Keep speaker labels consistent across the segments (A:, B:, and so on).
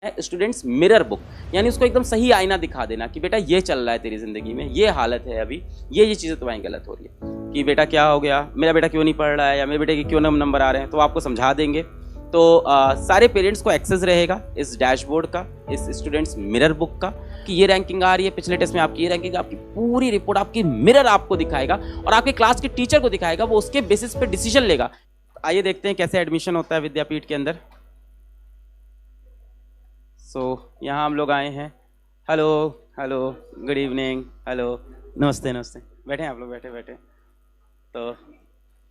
A: Students mirror book, यानी उसको एकदम सही आईना दिखा देना कि बेटा ये चल रहा है तेरी ज़िंदगी में, ये हालत है अभी, ये चीज़ें तुम्हारी गलत हो रही है कि बेटा क्या हो गया, मेरा बेटा क्यों नहीं पढ़ रहा है या मेरे बेटे के क्यों नंबर आ रहे हैं, तो आपको समझा देंगे। तो सारे पेरेंट्स को एक्सेस रहेगा इस डैशबोर्ड का, इस स्टूडेंट्स मिरर बुक का, कि ये रैंकिंग आ रही है, पिछले टेस्ट में आपकी ये रैंकिंग, आपकी पूरी रिपोर्ट आपकी मिरर आपको दिखाएगा और आपके क्लास के टीचर को दिखाएगा, वो उसके बेसिस पे डिसीजन लेगा। आइए देखते हैं कैसे एडमिशन होता है विद्यापीठ के अंदर। यहाँ हम लोग आए हैं। Hello hello, good evening, hello, नमस्ते नमस्ते, बैठे हैं आप लोग, बैठे बैठे। तो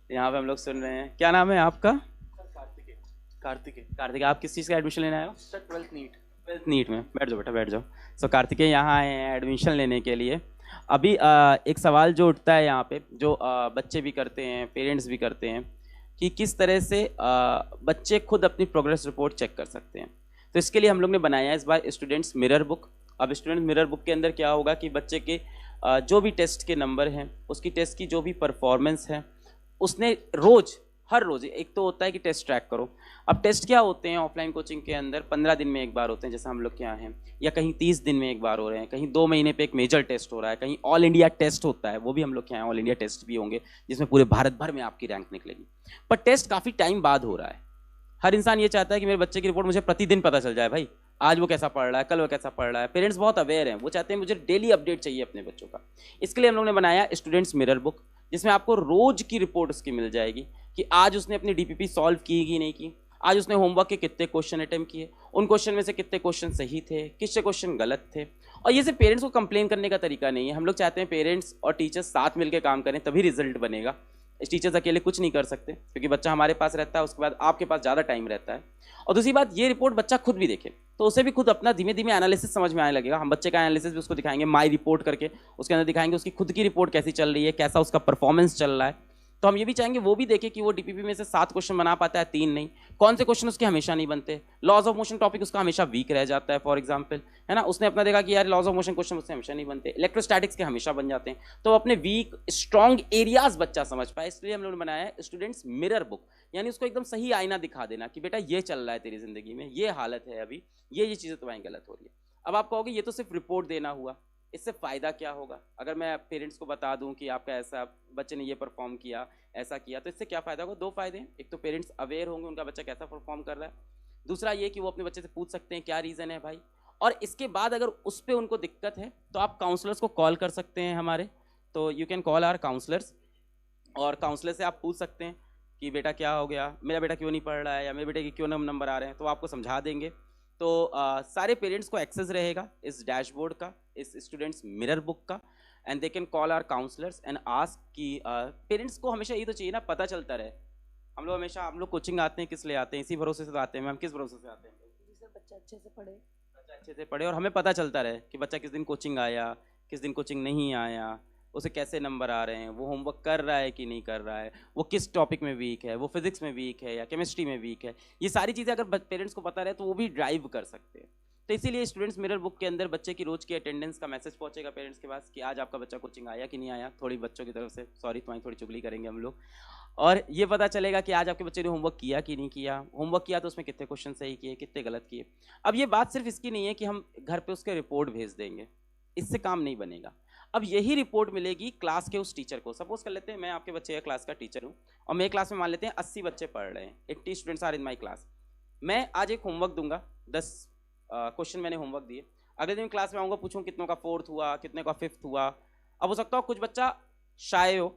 A: यहाँ पे हम लोग सुन रहे हैं। क्या नाम है आपका? कार्तिकेय। कार्तिकेय, आप किस चीज़ का एडमिशन लेने आए हो?
B: Sir 12th NEET.
A: 12th NEET में। बैठ जाओ बेटा, बैठ जाओ। कार्तिकेय यहाँ आए हैं एडमिशन लेने के लिए। अभी एक सवाल जो उठता है यहाँ पे, जो बच्चे भी करते हैं, पेरेंट्स भी करते हैं, कि किस तरह से बच्चे खुद अपनी प्रोग्रेस रिपोर्ट चेक कर सकते हैं। तो इसके लिए हम लोग ने बनाया है इस बार स्टूडेंट्स मिरर बुक। अब स्टूडेंट मिरर बुक के अंदर क्या होगा कि बच्चे के जो भी टेस्ट के नंबर हैं, उसकी टेस्ट की जो भी परफॉर्मेंस है, उसने हर रोज़ एक तो होता है कि टेस्ट ट्रैक करो। अब टेस्ट क्या होते हैं ऑफलाइन कोचिंग के अंदर? 15 दिन में एक बार होते हैं, जैसे हम लोग के यहाँ हैं, या कहीं 30 दिन में एक बार हो रहे हैं, कहीं 2 महीने पे एक मेजर टेस्ट हो रहा है, कहीं ऑल इंडिया टेस्ट होता है, वो भी हम लोग के यहाँ ऑल इंडिया टेस्ट भी होंगे, जिसमें पूरे भारत भर में आपकी रैंक निकलेगी। पर टेस्ट काफ़ी टाइम बाद हो रहा है। हर इंसान ये चाहता है कि मेरे बच्चे की रिपोर्ट मुझे प्रतिदिन पता चल जाए, भाई आज वो कैसा पढ़ रहा है, कल वो कैसा पढ़ रहा है। पेरेंट्स बहुत अवेयर हैं, वो चाहते हैं मुझे डेली अपडेट चाहिए अपने बच्चों का। इसके लिए हम लोग ने बनाया स्टूडेंट्स मिरर बुक, जिसमें आपको रोज की रिपोर्ट उसकी मिल जाएगी कि आज उसने अपनी डीपीपी सॉल्व की कि नहीं की, आज उसने होमवर्क के कितने क्वेश्चन अटेम्प्ट किए, उन क्वेश्चन में से कितने क्वेश्चन सही थे, किससे क्वेश्चन गलत थे। और ये सिर्फ पेरेंट्स को कंप्लेन करने का तरीका नहीं है, हम लोग चाहते हैं पेरेंट्स और टीचर्स साथ मिलकर काम करें, तभी रिजल्ट बनेगा। टीचर्स अकेले कुछ नहीं कर सकते, क्योंकि बच्चा हमारे पास रहता है, उसके बाद आपके पास ज़्यादा टाइम रहता है। और दूसरी बात, ये रिपोर्ट बच्चा खुद भी देखे तो उसे भी खुद अपना धीमे धीमे एनालिसिस समझ में आने लगेगा। हम बच्चे का एनालिसिस भी उसको दिखाएंगे, माई रिपोर्ट करके उसके अंदर दिखाएंगे उसकी खुद की रिपोर्ट कैसी चल रही है, कैसा उसका परफॉर्मेंस चल रहा है। तो हम ये भी चाहेंगे वो भी देखे कि वो डीपीपी में से 7 क्वेश्चन बना पाता है, 3 नहीं, कौन से क्वेश्चन उसके हमेशा नहीं बनते, लॉज ऑफ मोशन टॉपिक उसका हमेशा वीक रह जाता है फॉर एग्जांपल, है ना। उसने अपना देखा कि यार लॉज ऑफ मोशन क्वेश्चन उससे हमेशा नहीं बनते, इलेक्ट्रोस्टैटिक्स के हमेशा बन जाते हैं। तो अपने वीक स्ट्रॉन्ग एरियाज बच्चा समझ पाए, इसलिए हम लोगों ने बनाया है स्टूडेंट्स मिरर बुक, यानी उसको एकदम सही आईना दिखा देना कि बेटा ये चल रहा है तेरी जिंदगी में, ये हालत है अभी, ये चीज़ें तुम्हारी गलत हो रही है। अब आप कहोगे ये तो सिर्फ रिपोर्ट देना हुआ, इससे फ़ायदा क्या होगा? अगर मैं पेरेंट्स को बता दूं कि आपका ऐसा बच्चे ने ये परफॉर्म किया, ऐसा किया, तो इससे क्या फ़ायदा होगा? 2 फायदे हैं। एक तो पेरेंट्स अवेयर होंगे उनका बच्चा कैसा परफॉर्म कर रहा है, दूसरा ये कि वो अपने बच्चे से पूछ सकते हैं क्या रीज़न है भाई। और इसके बाद अगर उस पर उनको दिक्कत है तो आप काउंसलर्स को कॉल कर सकते हैं हमारे, तो you can call our counsellors, और काउंसलर से आप पूछ सकते हैं कि बेटा क्या हो गया, मेरा बेटा क्यों नहीं पढ़ रहा है या मेरे बेटे के क्यों नंबर आ रहे हैं, तो आपको समझा देंगे। तो सारे पेरेंट्स को एक्सेस रहेगा इस डैशबोर्ड का, इस स्टूडेंट्स मिरर बुक का, and they can call our counsellors and ask कि पेरेंट्स को हमेशा ये तो चाहिए ना, पता चलता रहे। हम लोग कोचिंग आते हैं किस लिए आते हैं? इसी भरोसे से तो आते हैं मैम। किस भरोसे से आते हैं?
B: बच्चा अच्छे से पढ़े,
A: बच्चा अच्छे से पढ़े और हमें पता चलता रहे कि बच्चा किस दिन कोचिंग आया, किस दिन कोचिंग नहीं आया, उसे कैसे नंबर आ रहे हैं, वो होमवर्क कर रहा है कि नहीं कर रहा है, वो किस टॉपिक में वीक है, वो फिजिक्स में वीक है या केमिस्ट्री में वीक है। ये सारी चीज़ें अगर पेरेंट्स को पता रहे तो वो भी ड्राइव कर सकते हैं। तो इसीलिए स्टूडेंट्स मिरर बुक के अंदर बच्चे की रोज की अटेंडेंस का मैसेज पहुंचेगा पेरेंट्स के पास कि आज आपका बच्चा कोचिंग आया कि नहीं आया। थोड़ी बच्चों की तरफ से सॉरी, तुम्हारी थोड़ी चुगली करेंगे हम लोग। और ये पता चलेगा कि आज आपके बच्चे ने होमवर्क किया कि नहीं किया, होमवर्क किया तो उसमें कितने क्वेश्चन सही किए, कितने गलत किए। अब ये बात सिर्फ इसकी नहीं है कि हम घर पे उसके रिपोर्ट भेज देंगे, इससे काम नहीं बनेगा। अब यही रिपोर्ट मिलेगी क्लास के उस टीचर को। सपोज कर लेते हैं मैं आपके बच्चे का क्लास का टीचर हूँ और मेरे क्लास में मान लेते हैं 80 बच्चे पढ़ रहे हैं, 80 students are in my class. मैं आज एक होमवर्क दूंगा, 10 क्वेश्चन मैंने होमवर्क दिए। अगले दिन क्लास में आऊँगा, पूछूँ कितनों का 4th हुआ, कितने का 5th हुआ। अब हो सकता हो कुछ बच्चा शाय हो,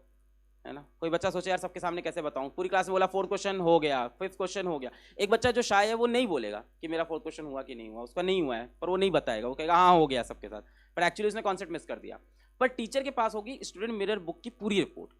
A: है ना, कोई बच्चा सोचे यार सबके सामने कैसे बताऊं, पूरी क्लास में बोला 4th क्वेश्चन हो गया, 5th क्वेश्चन हो गया। एक बच्चा जो शाय है वो नहीं बोलेगा कि मेरा 4th क्वेश्चन हुआ कि नहीं हुआ, उसका नहीं हुआ है, पर वो नहीं बताएगा, वो कहेगा हाँ हो गया सबके साथ, पर एक्चुअली उसने कॉन्सेप्ट मिस कर दिया। पर टीचर के पास होगी स्टूडेंट मिरर बुक की पूरी रिपोर्ट,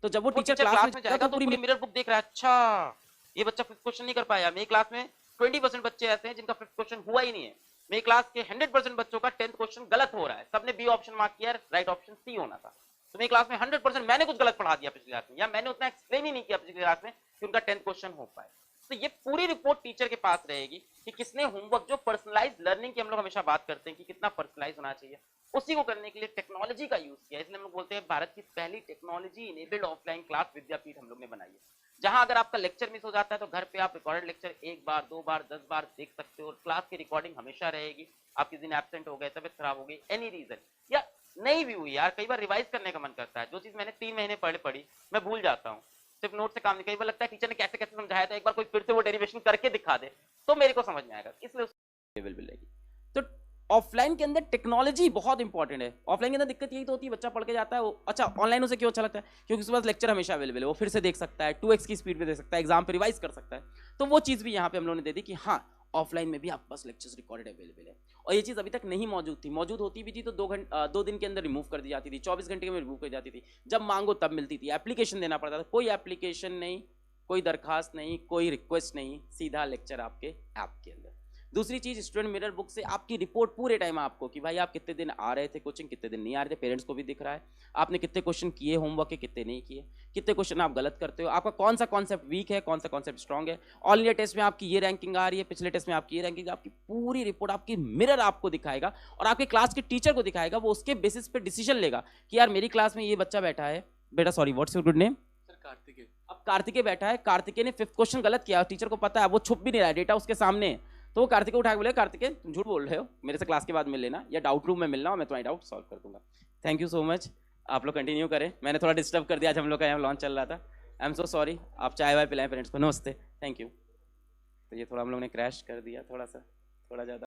A: तो जब वो टीचर क्लास में जाएगा तो पूरी
B: मिरर बुक देख रहा है, अच्छा ये बच्चा 5th क्वेश्चन नहीं कर पाया। मेरी क्लास में 20% बच्चे ऐसे हैं जिनका 5th क्वेश्चन हुआ ही नहीं है। मेरी क्लास के 100% बच्चों का 10th क्वेश्चन गलत हो रहा है, सबने बी ऑप्शन मार्क किया, राइट ऑप्शन सी होना था। तो मेरी क्लास में 100% मैंने कुछ गलत पढ़ा दिया पिछली क्लास में, या मैंने उतना एक्सप्लेन ही नहीं किया पिछली क्लास में कि उनका 10th क्वेश्चन हो पाए। तो ये पूरी रिपोर्ट टीचर के पास रहेगी कि किसने होमवर्क, जो पर्सनलाइज लर्निंग की हम लोग हमेशा बात करते हैं कि कितना पर्सनलाइज होना चाहिए, उसी को करने के लिए टेक्नोलॉजी का यूज किया। इसलिए हम लोग बोलते हैं भारत की पहली टेक्नोलॉजी इनेबल्ड ऑफलाइन क्लास विद्यापीठ हम लोग ने बनाई है। जहां अगर आपका लेक्चर मिस हो जाता है तो घर पे आप रिकॉर्डेड लेक्चर 1 बार 2 बार 10 बार देख सकते हो, और क्लास की रिकॉर्डिंग हमेशा रहेगी। आप किसी दिन एब्सेंट हो गए, तबियत खराब हो गई, एनी रीजन, या नहीं भी हुई यार, कई बार रिवाइज करने का मन करता है, जो चीज मैंने 3 महीने पढ़ी मैं भूल जाता हूँ, सिर्फ नोट से काम नहीं, कई बार लगता है टीचर ने कैसे कैसे समझाया था, एक बार कोई फिर से वो डेरिवेशन करके दिखा दे तो मेरे को समझ में आएगा, इसलिए
A: लेवल मिलेगी। तो ऑफलाइन के अंदर टेक्नोलॉजी बहुत इंपॉर्टेंट है। ऑफलाइन के अंदर दिक्कत यही तो होती है, बच्चा पढ़ के जाता है, वो अच्छा ऑनलाइन उसे क्यों अच्छा लगता है, क्योंकि उसके पास लेक्चर हमेशा अवेलेबल है, वो फिर से देख सकता है, 2x की स्पीड पे देख सकता है, एग्जाम पे रिवाइज कर सकता है। तो वो चीज़ भी यहाँ पे हम लोगों ने दे दी कि हाँ, ऑफलाइन में भी आपके पास लेक्चर्स रिकॉर्डेड अवेलेबल है। और ये चीज़ अभी तक नहीं मौजूद थी, मौजूद होती भी थी तो 2 दिन के अंदर रिमूव कर दी जाती थी, 24 घंटे में रिमूव कर दी जाती थी, जब मांगो तब मिलती थी, एप्लीकेशन देना पड़ता था। कोई एप्लीकेशन नहीं, कोई दरखास्त नहीं, कोई रिक्वेस्ट नहीं, सीधा लेक्चर आपके ऐप के अंदर। दूसरी चीज, स्टूडेंट मिरर बुक से आपकी रिपोर्ट पूरे टाइम आपको कि भाई आप कितने दिन आ रहे थे कोचिंग, कितने दिन नहीं आ रहे थे, पेरेंट्स को भी दिख रहा है, आपने कितने क्वेश्चन किए होमवर्क के, कितने नहीं किए, कितने क्वेश्चन आप गलत करते हो, आपका कौन सा कॉन्सेप्ट वीक है, कौन सा कॉन्सेप्ट स्ट्रांग है, ऑल इंडिया टेस्ट में आपकी ये रैंकिंग आ रही है, पिछले टेस्ट में आपकी ये रैंकिंग, आपकी पूरी रिपोर्ट आपकी मिरर आपको दिखाएगा और आपके क्लास के टीचर को दिखाएगा। वो उसके बेसिस पे डिसीजन लेगा कि यार मेरी क्लास में ये बच्चा बैठा है, बेटा sorry what's your good name,
C: Kartikeya.
A: अब कार्तिकेय बैठा है, कार्तिकेय ने 5th क्वेश्चन गलत किया, टीचर को पता है, वो छुप भी नहीं रहा है, डेटा उसके सामने है, तो वो कार्तिकेय उठा के बोले कार्तिकेय तुम झूठ बोल रहे हो, मेरे से क्लास के बाद मिल लेना या डाउट रूम में मिलना और मैं तुम्हारी डाउट सॉल्व कर दूंगा। थैंक यू सो मच, आप लोग कंटिन्यू करें, मैंने थोड़ा डिस्टर्ब कर दिया, आज हम लोग का यहाँ लॉन्च चल रहा था, आई एम सो सॉरी। आप चाय वाय पिलाएं पेरेंट्स को, नमस्ते, थैंक यू। तो ये थोड़ा हम लोग ने क्रैश कर दिया, थोड़ा सा, थोड़ा ज़्यादा।